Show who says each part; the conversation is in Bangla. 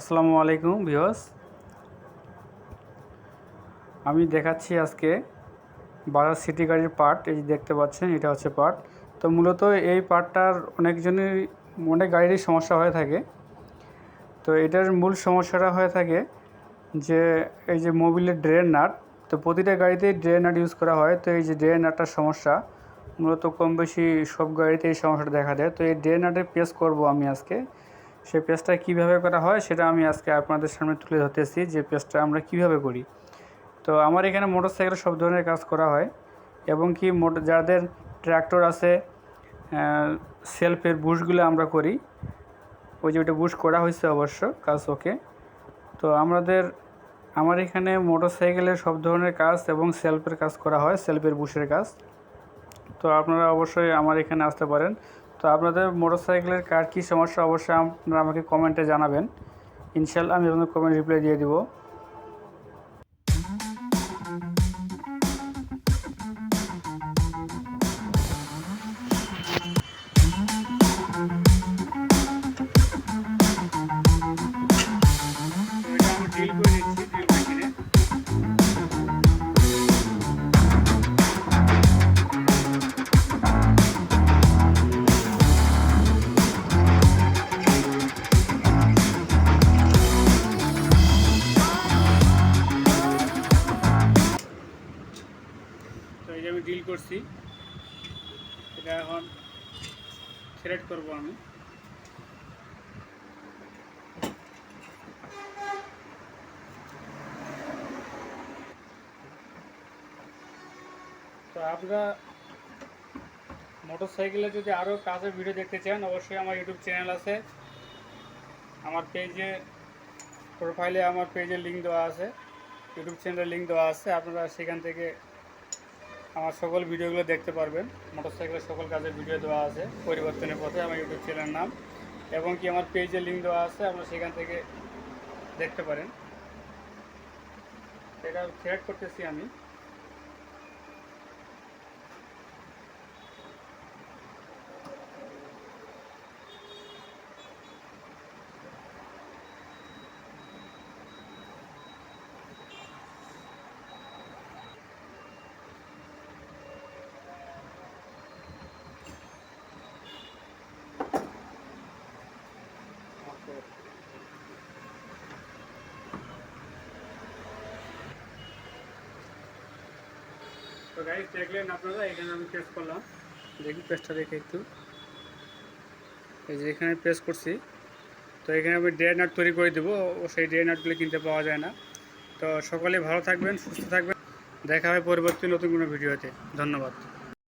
Speaker 1: আসসালামু আলাইকুম ভিউয়ার্স, আমি দেখাচ্ছি আজকে বাজাজ সিটি গাড়ির পার্ট। এই যে দেখতে পাচ্ছেন, এটা হচ্ছে পার্ট। তো মূলত এই পার্টটার অনেক গাড়িরই সমস্যা হয়ে থাকে। তো এটার মূল সমস্যাটা হয়ে থাকে যে এই যে মোবিলের ড্রেন নাট। তো প্রতিটা গাড়িতেই ড্রেন নাট ইউজ করা হয়। তো এই যে ড্রেন নাটটার সমস্যা মূলত কম বেশি সব গাড়িতে এই সমস্যাটা দেখা দেয়। তো এই ড্রেন নাটের পেস্ট করব আমি আজকে। সেই পেস্টটা কীভাবে করা হয় সেটা আমি আজকে আপনাদের সামনে তুলে ধরতেছি, যে পেস্টটা আমরা কীভাবে করি। তো আমার এখানে মোটরসাইকেলের সব ধরনের কাজ করা হয়, এবং কি যাদের ট্র্যাক্টর আছে সেলফের বুশগুলো আমরা করি। ওই যে ওইটা বুশ করা হয়েছে অবশ্য, কাজ ওকে। তো আমার এখানে মোটরসাইকেলের সব ধরনের কাজ এবং সেলফের কাজ করা হয়, সেলফের বুশের কাজ। তো আপনারা অবশ্যই আমার এখানে আসতে পারেন। তো আপনাদের মোটরসাইকেলের কার কী সমস্যা অবশ্যই আপনারা আমাকে কমেন্টে জানাবেন। ইনশাল্লাহ আমি আপনাদের কমেন্ট রিপ্লাই দিয়ে দিব। তো এই যে আমি ডিল করছি, এটা এখন থ্রেড করব আমি। তো আপনারা মোটরসাইকেলে যদি আরও কাজের ভিডিও দেখতে চান, অবশ্যই আমার ইউটিউব চ্যানেল আছে। আমার পেজে প্রোফাইলে আমার পেজের লিঙ্ক দেওয়া আছে, ইউটিউব চ্যানেলের লিঙ্ক দেওয়া আছে। আপনারা সেখান থেকে আমার সকল ভিডিওগুলো দেখতে পারবেন। মোটরসাইকেলের সকল কাজের ভিডিও দেওয়া আছে, পরিবর্তনের পথে আমার ইউটিউব চ্যানেলের নাম, এবং কি আমার পেজের লিঙ্ক দেওয়া আছে, আপনারা সেখান থেকে দেখতে পারেন। এটা থ্রেড করতেছি আমি। তো গাইস, দেখলেন আপনারা, এখানে আমি প্রেস করলাম। দেখি পেস্টটা দেখে একটু, এই যে এখানে প্রেস করছি। তো এখানে আমি ড্রে নাট তৈরি করে দেবো, ও সেই ড্রে নাটগুলো কিনতে পাওয়া যায় না। তো সকলে ভালো থাকবেন, সুস্থ থাকবেন। দেখা হয় পরবর্তী নতুন কোনো ভিডিওতে। ধন্যবাদ।